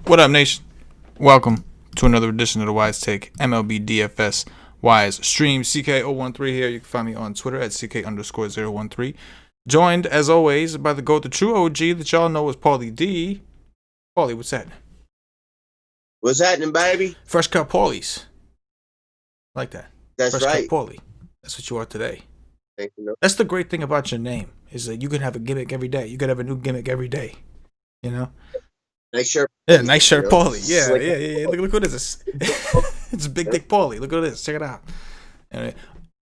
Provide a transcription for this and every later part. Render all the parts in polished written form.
What up, nation? Welcome to another edition of the Wise Take MLB DFS Wise Stream. CK013 here. You can find me on Twitter at CK_013. Joined, as always, by the GOAT, the true OG that y'all know as Paulie D. Paulie, what's happening? What's happening, baby? Fresh cut Paulies. Like that. That's Fresh right. cut Paulie. That's what you are today. Thank you. That's the great thing about your name, is that you can have a gimmick every day. You could have a new gimmick every day. You know? Nice shirt. Yeah, nice shirt, Paulie. Yeah. Look what it is. It's Big Dick Paulie. Look at this. Check it out. And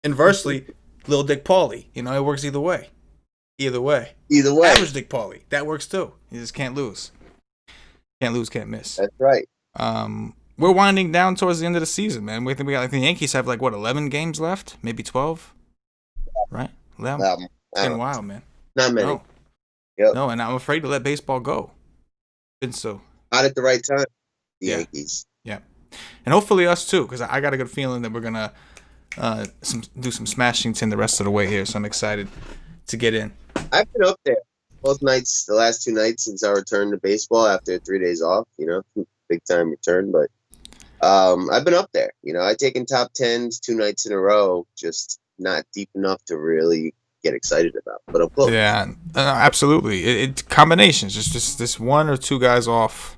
inversely, Little Dick Paulie. You know, it works either way. Either way. Average Dick Paulie. That works too. You just can't lose. Can't lose, can't miss. That's right. We're winding down towards the end of the season, man. We think we got the Yankees have 11 games left, maybe 12, right? 11. It's getting wild, man. Not many. No. Yep. No, and I'm afraid to let baseball go. Been so. Not at the right time. The Yankees. Yeah, and hopefully us too, because I got a good feeling that we're gonna do some Smashington the rest of the way here. So I'm excited to get in. I've been up there both nights, the last 2 nights since I returned to baseball after 3 days off. Big time return, but I've been up there. I've taken top 10s 2 nights in a row, just not deep enough to really get excited about. But I'm close. Yeah, absolutely. It combinations, just this 1 or 2 guys off,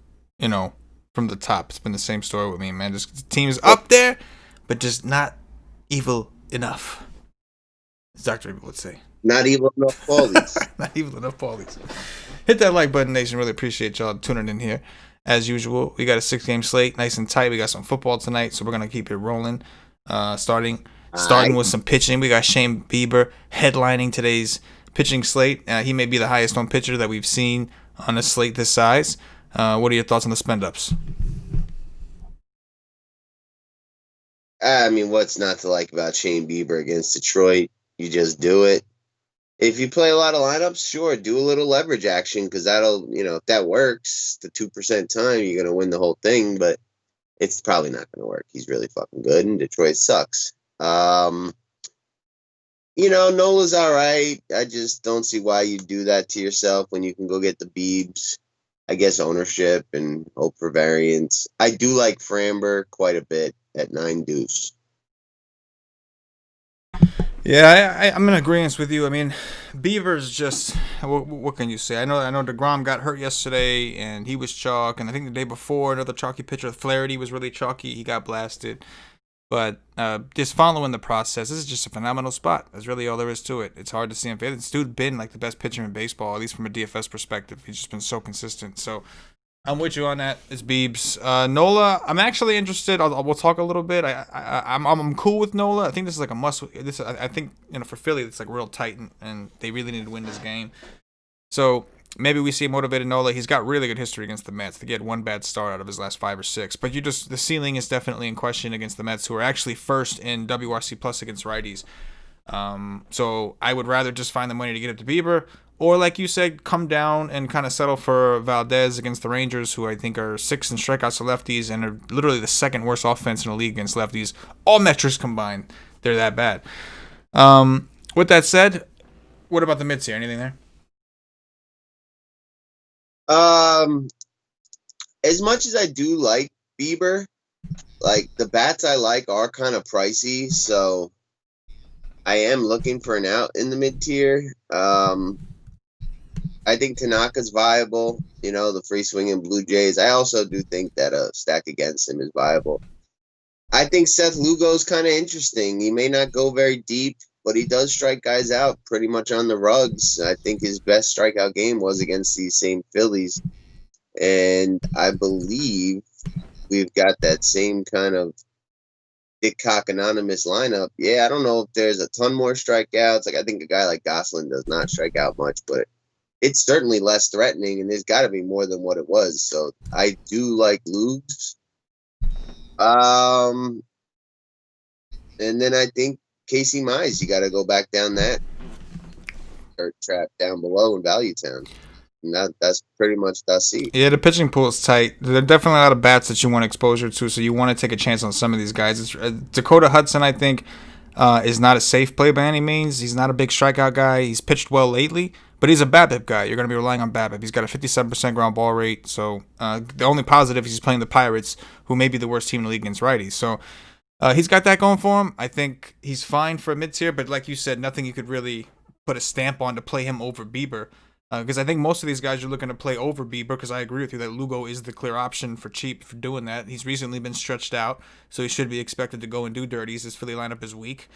from the top. It's been the same story with me, man. Just the team is up there, but just not evil enough, as Dr. Evil would say. Not evil enough Paulies. Not evil enough Paulies. Hit that like button, nation. Really appreciate y'all tuning in here. As usual, we got a 6-game slate, nice and tight. We got some football tonight, so we're gonna keep it rolling. Starting with some pitching. We got Shane Bieber headlining today's pitching slate. He may be the highest on pitcher that we've seen on a slate this size. What are your thoughts on the spend-ups? I mean, what's not to like about Shane Bieber against Detroit? You just do it. If you play a lot of lineups, sure, do a little leverage action, because that'll, if that works, the 2% time, you're going to win the whole thing, but it's probably not going to work. He's really fucking good, and Detroit sucks. Nola's all right. I just don't see why you do that to yourself when you can go get the Biebs. I guess ownership and hope for variance. I do like Framber quite a bit at 9 deuce. Yeah, I'm in agreement with you. I mean, Beaver's just what can you say? I know DeGrom got hurt yesterday and he was chalk, and I think the day before another chalky pitcher, Flaherty, was really chalky. He got blasted. But just following the process, this is just a phenomenal spot. That's really all there is to it. It's hard to see him fail. This dude been the best pitcher in baseball, at least from a DFS perspective. He's just been so consistent. So I'm with you on that. It's Biebs. Nola, I'm actually interested. We'll talk a little bit. I'm cool with Nola. I think this is a must. I think for Philly, it's real tight, and they really need to win this game. So maybe we see a motivated Nola. He's got really good history against the Mets. He had 1 bad start out of his last 5 or 6. But the ceiling is definitely in question against the Mets, who are actually first in WRC plus against righties. So I would rather just find the money to get it to Bieber, or like you said, come down and kind of settle for Valdez against the Rangers, who I think are 6th in strikeouts to lefties and are literally the 2nd worst offense in the league against lefties. All metrics combined, they're that bad. With that said, what about the mids here? Anything there? As much as I do like Bieber, the bats I like are kind of pricey, so I am looking for an out in the mid-tier. I think Tanaka's viable, the free swinging Blue Jays. I also do think that a stack against him is viable. I think Seth Lugo's kind of interesting. He may not go very deep, but he does strike guys out pretty much on the rugs. I think his best strikeout game was against these same Phillies. And I believe we've got that same kind of Dick Cock anonymous lineup. Yeah, I don't know if there's a ton more strikeouts. I think a guy like Gosselin does not strike out much, but it's certainly less threatening, and there's got to be more than what it was. So I do like Lugs. And then I think Casey Mize, you got to go back down that dirt trap down below in Value Town. And that's pretty much see. Yeah, the pitching pool is tight. There are definitely a lot of bats that you want exposure to, so you want to take a chance on some of these guys. Dakota Hudson, I think, is not a safe play by any means. He's not a big strikeout guy. He's pitched well lately, But he's a BABIP guy. You're going to be relying on BABIP. He's got a 57% ground ball rate. So the only positive is he's playing the Pirates, who may be the worst team in the league against righties. So he's got that going for him. I think he's fine for a mid-tier, but like you said, nothing you could really put a stamp on to play him over Bieber. Because I think most of these guys are looking to play over Bieber, because I agree with you that Lugo is the clear option for cheap for doing that. He's recently been stretched out, so he should be expected to go and do dirties. His Philly lineup is weak.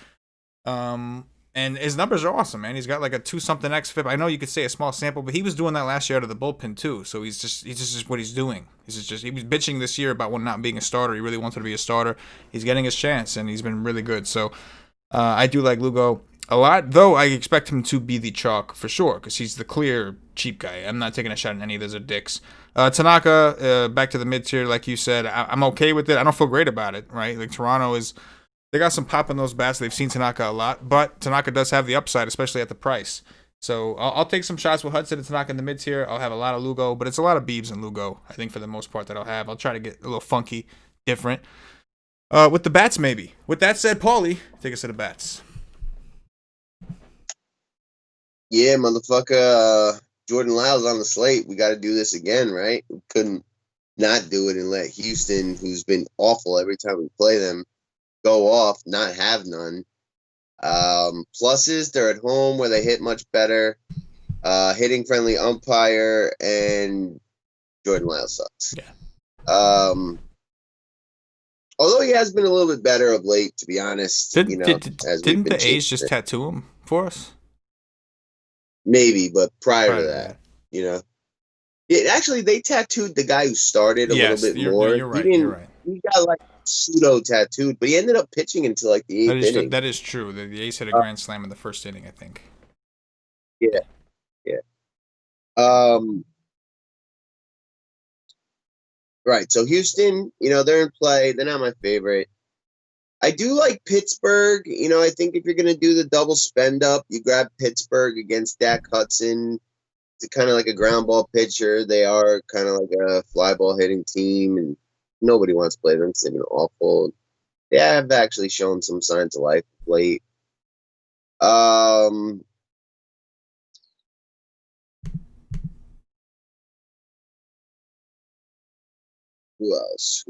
And his numbers are awesome, man. He's got like a 2-something xFIP. I know you could say a small sample, but he was doing that last year out of the bullpen too. So he's just what he's doing. He was bitching this year about not being a starter. He really wanted to be a starter. He's getting his chance, and he's been really good. So I do like Lugo a lot, though I expect him to be the chalk for sure, because he's the clear cheap guy. I'm not taking a shot at any of those dicks. Tanaka, back to the mid tier, like you said. I'm okay with it. I don't feel great about it, right? Like Toronto is. They got some pop in those bats. They've seen Tanaka a lot, but Tanaka does have the upside, especially at the price. So I'll take some shots with Hudson and Tanaka in the mid tier. I'll have a lot of Lugo, but it's a lot of Biebs and Lugo, I think, for the most part that I'll have. I'll try to get a little funky, different. With the bats, maybe. With that said, Paulie, take us to the bats. Yeah, motherfucker. Jordan Lyle's on the slate. We got to do this again, right? We couldn't not do it and let Houston, who's been awful every time we play them, go off, not have none. Pluses, they're at home where they hit much better. Hitting friendly umpire, and Jordan Lyle sucks. Yeah. Although he has been a little bit better of late, to be honest. Didn't the A's just tattoo him for us? Maybe, but prior to that, actually they tattooed the guy who started a little bit more. You're right. He got like pseudo tattooed, but he ended up pitching until like the 8th inning. That is true. The A's hit a grand slam in the first inning, I think. Yeah. Right. So Houston, they're in play. They're not my favorite. I do like Pittsburgh. I think if you're going to do the double spend up, you grab Pittsburgh against Dak Hudson. It's kind of like a ground ball pitcher. They are kind of like a fly ball hitting team, and nobody wants to play them because they've been awful. They have actually shown some signs of life late. Who else?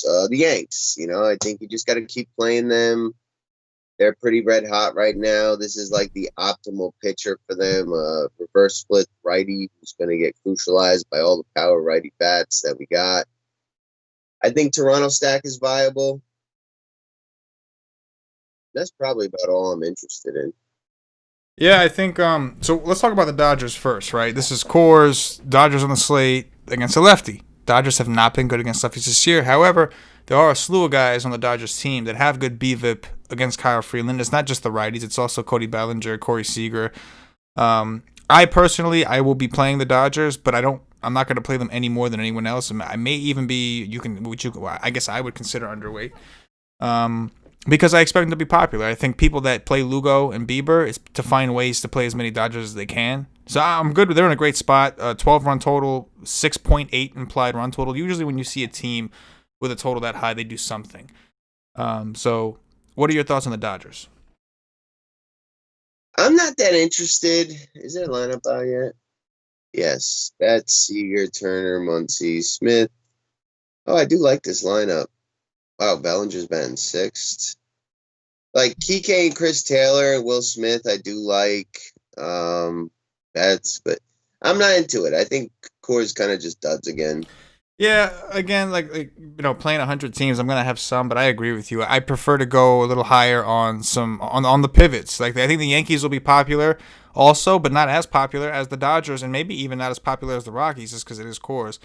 The Yanks. I think you just got to keep playing them. They're pretty red hot right now. This is like the optimal pitcher for them. Reverse split righty who's going to get crucialized by all the power righty bats that we got. I think Toronto stack is viable. That's probably about all I'm interested in. Yeah, I think so let's talk about the Dodgers first, right? This is Coors, Dodgers on the slate against a lefty. Dodgers have not been good against lefties this year. However, there are a slew of guys on the Dodgers team that have good BVIP against Kyle Freeland. It's not just the righties. It's also Cody Bellinger, Corey Seager. I personally will be playing the Dodgers, but I'm not going to play them any more than anyone else. I may even be, I guess I would consider underweight. Because I expect them to be popular. I think people that play Lugo and Bieber is to find ways to play as many Dodgers as they can. So I'm good. They're in a great spot. 12 run total, 6.8 implied run total. Usually when you see a team with a total that high, they do something. So what are your thoughts on the Dodgers? I'm not that interested. Is there a lineup out yet? Yes. That's Seager, Turner, Muncy, Smith. Oh, I do like this lineup. Wow, Bellinger's batting sixth. Like Kike and Chris Taylor and Will Smith, I do like. But I'm not into it. I think Coors kind of just duds again. Yeah, again, playing 100 teams, I'm gonna have some, but I agree with you. I prefer to go a little higher on on the pivots. Like I think the Yankees will be popular also, but not as popular as the Dodgers, and maybe even not as popular as the Rockies, just because it is Coors.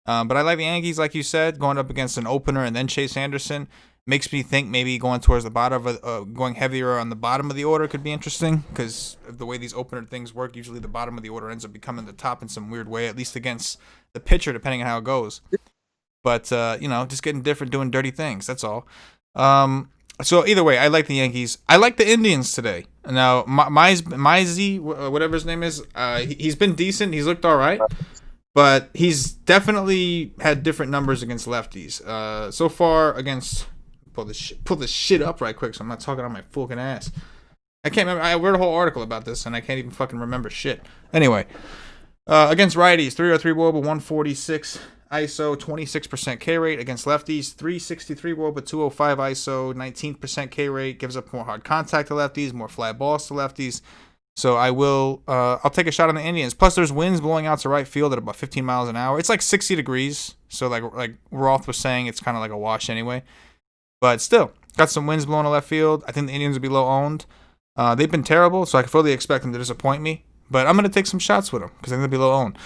But I like the Yankees, like you said, going up against an opener and then Chase Anderson makes me think maybe going towards the bottom of going heavier on the bottom of the order could be interesting, because of the way these opener things work. Usually the bottom of the order ends up becoming the top in some weird way, at least against the pitcher, depending on how it goes. But just getting different, doing dirty things. That's all. So either way, I like the Yankees. I like the Indians today. Now, Mizey, whatever his name is, he's been decent. He's looked all right. But he's definitely had different numbers against lefties. So far against pull this shit up right quick, so I'm not talking on my fucking ass. I can't remember. I wrote a whole article about this, and I can't even fucking remember shit. Anyway, against righties, 303 WOBA, 146 ISO, 26% K rate. Against lefties, 363 WOBA, 205 ISO, 19% K rate. Gives up more hard contact to lefties, more fly balls to lefties. So I'll take a shot on the Indians. Plus, there's winds blowing out to right field at about 15 miles an hour. It's like 60 degrees. So like Roth was saying, it's kind of like a wash anyway. But still, got some winds blowing to left field. I think the Indians will be low owned. They've been terrible, so I can fully expect them to disappoint me. But I'm going to take some shots with them because I think they'll be low owned.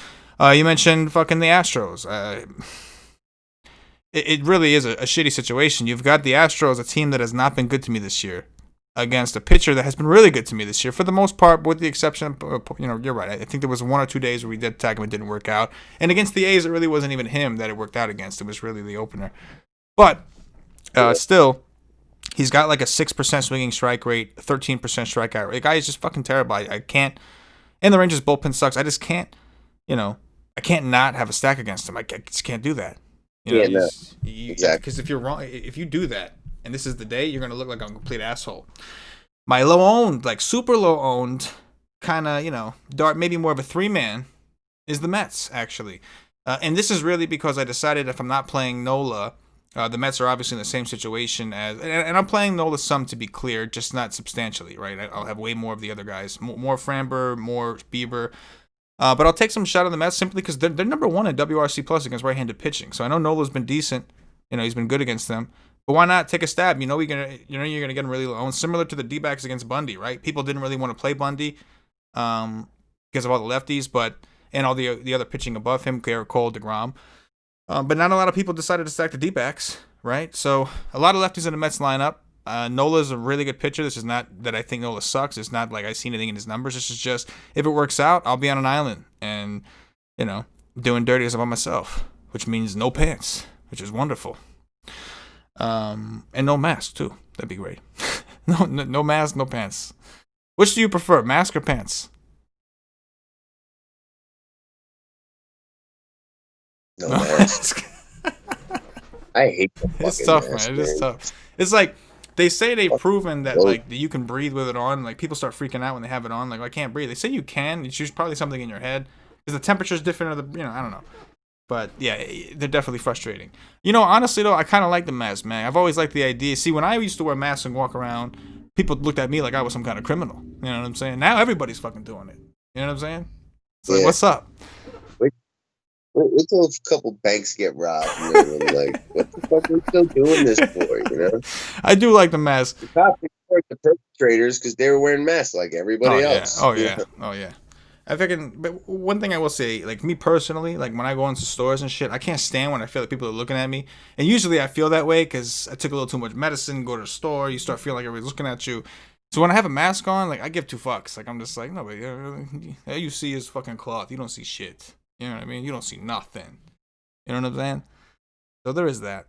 You mentioned fucking the Astros. It really is a shitty situation. You've got the Astros, a team that has not been good to me this year, against a pitcher that has been really good to me this year, for the most part, with the exception of, you're right. I think there was 1 or 2 days where we did attack him, it didn't work out. And against the A's, it really wasn't even him that it worked out against. It was really the opener. But still, he's got like a 6% swinging strike rate, 13% strikeout rate. The guy is just fucking terrible. I can't. And the Rangers bullpen sucks. I just can't, I can't not have a stack against him. I just can't do that. Exactly. Because if you're wrong, if you do that, and this is the day, you're going to look like a complete asshole. My low-owned, like super low-owned, kind of, dart, maybe more of a 3-man, is the Mets, actually. And this is really because I decided if I'm not playing Nola, the Mets are obviously in the same situation as, and I'm playing Nola some to be clear, just not substantially, right? I'll have way more of the other guys, more Framber, more Bieber, but I'll take some shot on the Mets simply because they're number 1 in WRC plus against right-handed pitching. So I know Nola's been decent, he's been good against them, but why not take a stab? You're gonna get him really low, and similar to the D-backs against Bundy, right? People didn't really want to play Bundy, because of all the lefties, and all the other pitching above him, Garrett Cole, DeGrom. But not a lot of people decided to stack the D-backs, right? So a lot of lefties in the Mets lineup. Nola's a really good pitcher. This is not that I think Nola sucks. It's not like I see anything in his numbers. This is just, if it works out, I'll be on an island and, doing dirty as by myself, which means no pants, which is wonderful. And no mask, too. That'd be great. No mask, no pants. Which do you prefer, mask or pants? No mask. I hate the fucking It's tough, mask, man. It is tough. It's like they say they've proven that like that you can breathe with it on. Like people start freaking out when they have it on. Like I can't breathe. They say you can. It's just probably something in your head because the temperature's different. Or I don't know. But yeah, they're definitely frustrating. Honestly though, I kind of like the mask, man. I've always liked the idea. See, when I used to wear masks and walk around, people looked at me like I was some kind of criminal. You know what I'm saying? Now everybody's fucking doing it. You know what I'm saying? It's like, what's up? Wait till a couple banks get robbed. And then like, what the fuck are we still doing this for? I do like the mask. The cops report the perpetrators because they were wearing masks like everybody else. Oh yeah. I figured, but one thing I will say, like me personally, like when I go into stores and shit, I can't stand when I feel like people are looking at me. And usually I feel that way because I took a little too much medicine. Go to the store, you start feeling like everybody's looking at you. So when I have a mask on, like I give 2 fucks. Like I'm just like, no, but all you see is fucking cloth. You don't see shit. You know what I mean? You don't see nothing. You know what I'm saying? So there is that.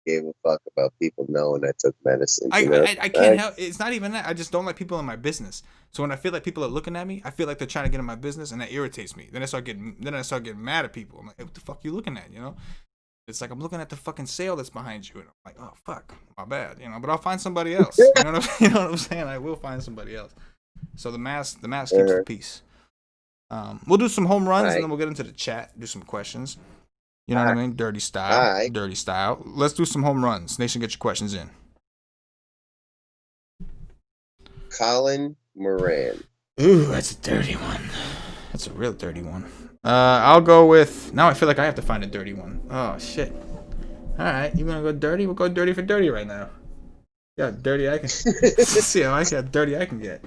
Gave a fuck about people knowing I took medicine. I can't help. It's not even that. I just don't like people in my business. So when I feel like people are looking at me, I feel like they're trying to get in my business, and that irritates me. Then I start getting mad at people. I'm like, hey, what the fuck are you looking at? It's like I'm looking at the fucking sale that's behind you, and I'm like, oh fuck, my bad. But I'll find somebody else. You know what I'm saying? I will find somebody else. So the mask keeps the peace. We'll do some home runs and then we'll get into the chat, do some questions. You know what I mean? Dirty style. Dirty style. Let's do some home runs. Nation, get your questions in. Colin Moran. Ooh, that's a dirty one. That's a real dirty one. I'll go with, now I feel like I have to find a dirty one. Oh shit. Alright, you wanna go dirty? We'll go dirty for dirty right now. Yeah, dirty I can see how dirty I can get.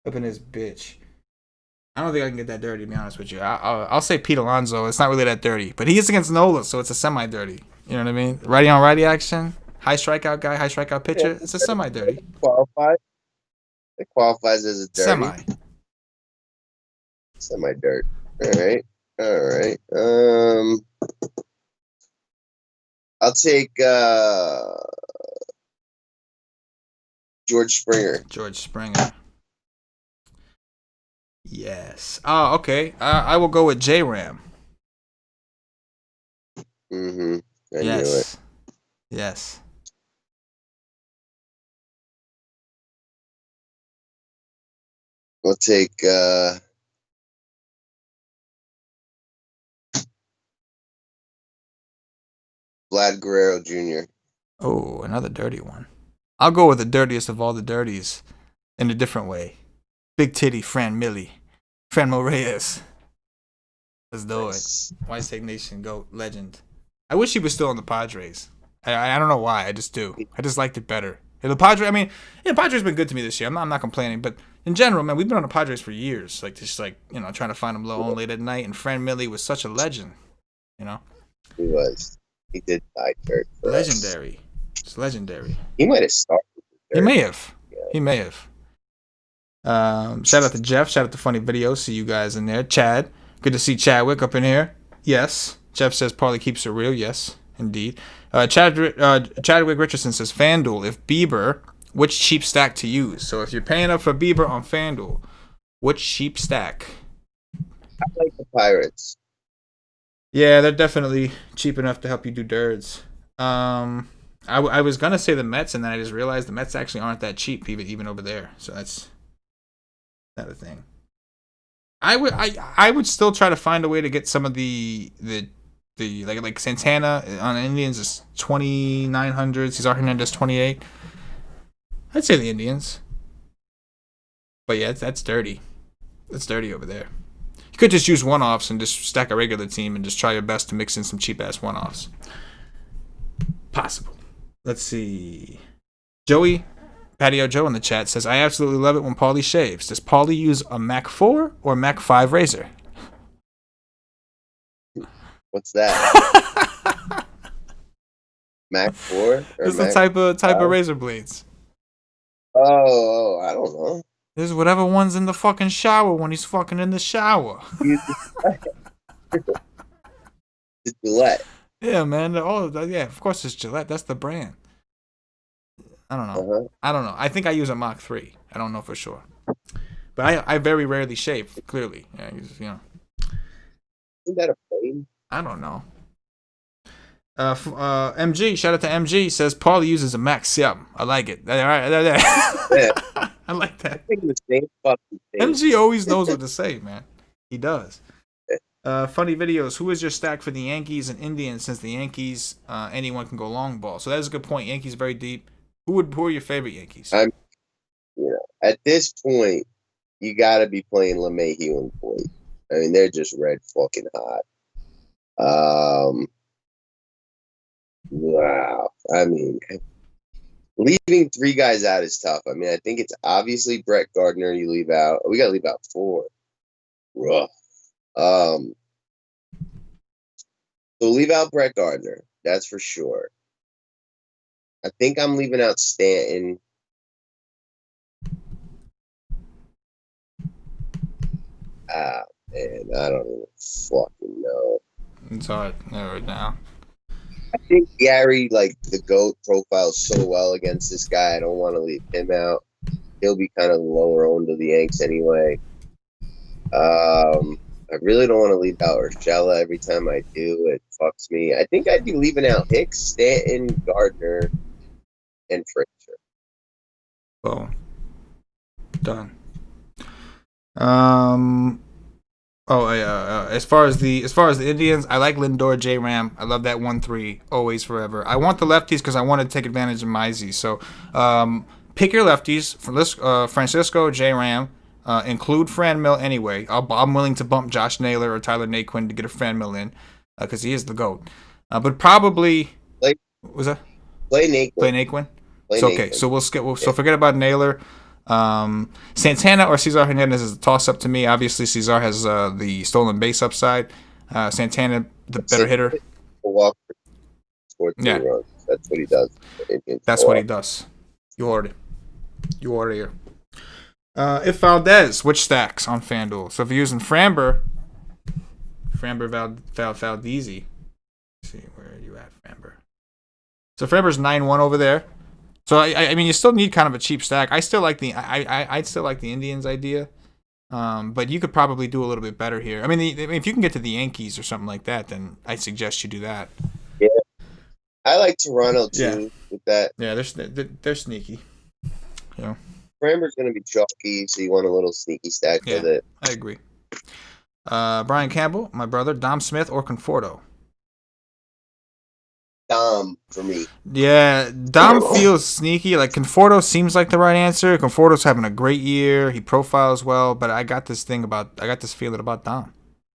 Up in this bitch. I don't think I can get that dirty, to be honest with you. I'll say Pete Alonso. It's not really that dirty. But he is against Nola, so it's a semi-dirty. You know what I mean? Righty on righty action. High strikeout guy, high strikeout pitcher. It's a semi-dirty. It qualifies as a dirty. Semi-dirt. All right. I'll take George Springer. Yes. Oh, okay. I will go with J-Ram. Mm-hmm. I knew it. Yes. We'll take Vlad Guerrero Jr. Oh, another dirty one. I'll go with the dirtiest of all the dirties in a different way. Big titty Fran Reyes. Let's do it. White Snake Nation GOAT legend. I wish he was still on the Padres. I don't know why. I just do. I just liked it better. And the Padres. I mean, yeah, Padres been good to me this year. I'm not complaining, but in general, man, we've been on the Padres for years. Like just trying to find them low on late at night. And Fran Millie was such a legend. You know. He was. He did die dirt. Legendary. It's legendary. He might have started. He may have. Yeah. He may have. Shout out to Jeff. Shout out to Funny Videos. See you guys in there. Chad. Good to see Chadwick up in here. Yes. Jeff says Paulie keeps it real. Yes, indeed. Chadwick Richardson says FanDuel. If Bieber, which cheap stack to use? So if you're paying up for Bieber on FanDuel, which cheap stack? I like the Pirates. Yeah, they're definitely cheap enough to help you do dirds. I was gonna say the Mets, and then I just realized the Mets actually aren't that cheap, even over there. So that's another thing. I would still try to find a way to get some of the like Santana on Indians is 2,900. Cesar Hernandez 28. I'd say the Indians. But yeah, that's dirty. That's dirty over there. You could just use one-offs and just stack a regular team and just try your best to mix in some cheap-ass one-offs. Possible. Let's see. Joey, Patio Joe in the chat says, I absolutely love it when Paulie shaves. Does Paulie use a Mac 4 or Mac 5 razor? What's that? Mac 4? It's the type of razor blades. Oh, I don't know. There's whatever one's in the fucking shower when he's fucking in the shower. It's Gillette. Yeah, man. Yeah, of course it's Gillette. That's the brand. I don't know. Uh-huh. I don't know. I think I use a Mach 3. I don't know for sure. But I very rarely shave, clearly. Yeah, Isn't that a plane? I don't know. MG, shout out to MG, says Paulie uses a Max 7. I like it. All right. Yeah. I like that. I think the same fucking thing. MG always knows what to say, man. He does. Funny Videos. Who is your stack for the Yankees and Indians? Since the Yankees, anyone can go long ball. So that's a good point. Yankees very deep. Who are your favorite Yankees? At this point, you got to be playing LeMahieu and Voit. I mean, they're just red fucking hot. Wow. I mean, leaving three guys out is tough. I mean, I think it's obviously Brett Gardner you leave out. We got to leave out 4. Rough. So leave out Brett Gardner. That's for sure. I think I'm leaving out Stanton. Man, I don't even fucking know. It's hard right now. I think Gary, like, the GOAT profiles so well against this guy. I don't want to leave him out. He'll be kind of lower owned to the Yanks anyway. I really don't want to leave out Urshela. Every time I do, it fucks me. I think I'd be leaving out Hicks, Stanton, Gardner, and Frazier. Oh, done. As far as the Indians, I like Lindor, J Ram. I love that 1-3, always forever. I want the lefties because I want to take advantage of Mizey. So, pick your lefties. Francisco, J Ram. Include Fran Mill anyway. I'm willing to bump Josh Naylor or Tyler Naquin to get a Fran Mill in because he is the GOAT. But probably what was that? Play Naquin. Play Naquin. So we'll skip. So forget about Naylor. Santana or Cesar Hernandez is a toss-up to me. Obviously, Cesar has the stolen base upside. Santana, the better hitter. Walker scored 2 runs. That's what he does. That's what he does. You heard it. If Valdez, which stacks on FanDuel? So if you're using Framber Valdez. See, where are you at, Framber? So Framber's 9-1 over there. So I mean, you still need kind of a cheap stack. I'd still like the Indians idea, but you could probably do a little bit better here. I mean, if you can get to the Yankees or something like that, then I'd suggest you do that. Yeah, I like Toronto too with that. Yeah, they're sneaky. You know. Framber's going to be chalky, so you want a little sneaky stack with it. I agree. Brian Campbell, my brother, Dom Smith or Conforto? Dom for me. Yeah, Dom feels sneaky. Like Conforto seems like the right answer. Conforto's having a great year. He profiles well, but I got this feeling about Dom.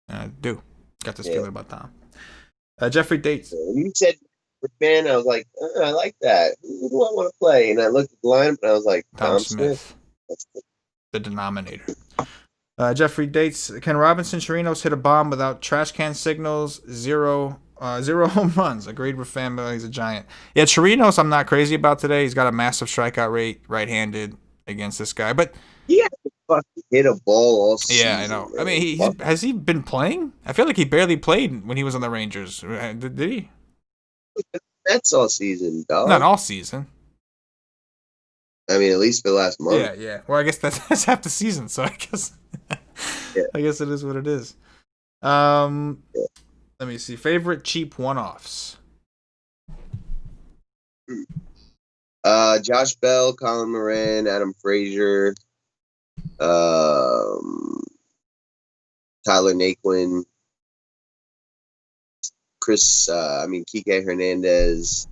I do. Got this feeling about Dom. Jeffrey Dates. When you said fan, I was like, I like that. Who do I want to play? And I looked at the lineup and I was like, Dom Smith. The denominator. Jeffrey Dates. Ken Robinson, Chirinos hit a bomb without trash can signals. Zero home runs. Agreed with Fanboy. He's a giant. Yeah, Chirinos I'm not crazy about today. He's got a massive strikeout rate, right-handed against this guy. But he had to fucking hit a ball all season. Yeah, I know. I mean, has he been playing? I feel like he barely played when he was on the Rangers. Did he? That's all season, dog. Not all season. I mean, at least for the last month. Yeah. Well, I guess that's half the season, so I guess I guess it is what it is. Let me see. Favorite cheap one-offs. Josh Bell, Colin Moran, Adam Frazier, Tyler Naquin, Kike Hernandez,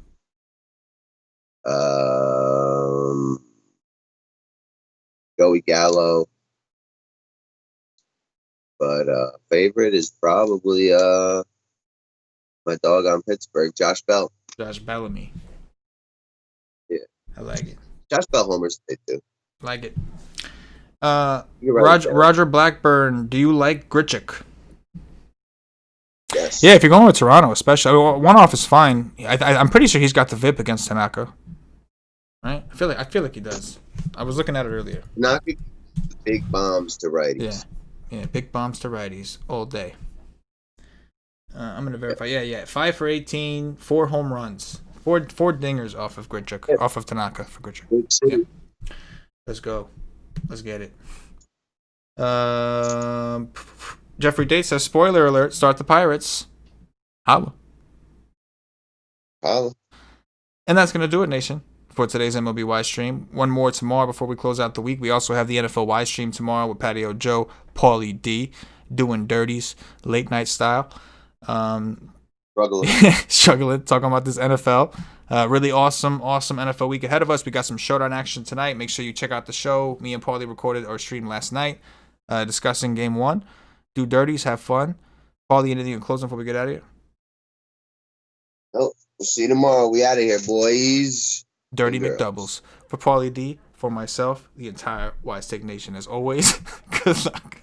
Joey Gallo. But favorite is probably my dog on Pittsburgh, Josh Bell. Josh Bellamy. Yeah. I like it. Josh Bell homers today too. Like it. Right, Roger Blackburn, do you like Grichuk? Yes. Yeah, if you're going with Toronto, especially one off is fine. I'm pretty sure he's got the VIP against Tanaka. Right? I feel like he does. I was looking at it earlier. Tanaka big bombs to righties. Yeah, big bombs to righties all day. I'm gonna verify. Yeah. 5 for 18, 4 home runs, four dingers off of Grichuk, off of Tanaka for Grichuk. Yeah. Let's go. Let's get it. Jeffrey Dates says, spoiler alert, start the Pirates. Holla. And that's going to do it, Nation, for today's MLB Y stream. One more tomorrow before we close out the week. We also have the NFL Y stream tomorrow with Patio Joe, Paulie D, doing dirties, late night style. Struggling, talking about this NFL. Really awesome NFL week ahead of us. We got some showdown action tonight. Make sure you check out the show. Me and Paulie recorded our stream last night discussing game 1. Do dirties, have fun. Paulie, anything in closing before we get out of here? Nope. We'll see you tomorrow. We out of here, boys. Dirty McDoubles. For Paulie D, for myself, the entire Wise Take Nation, as always, good luck.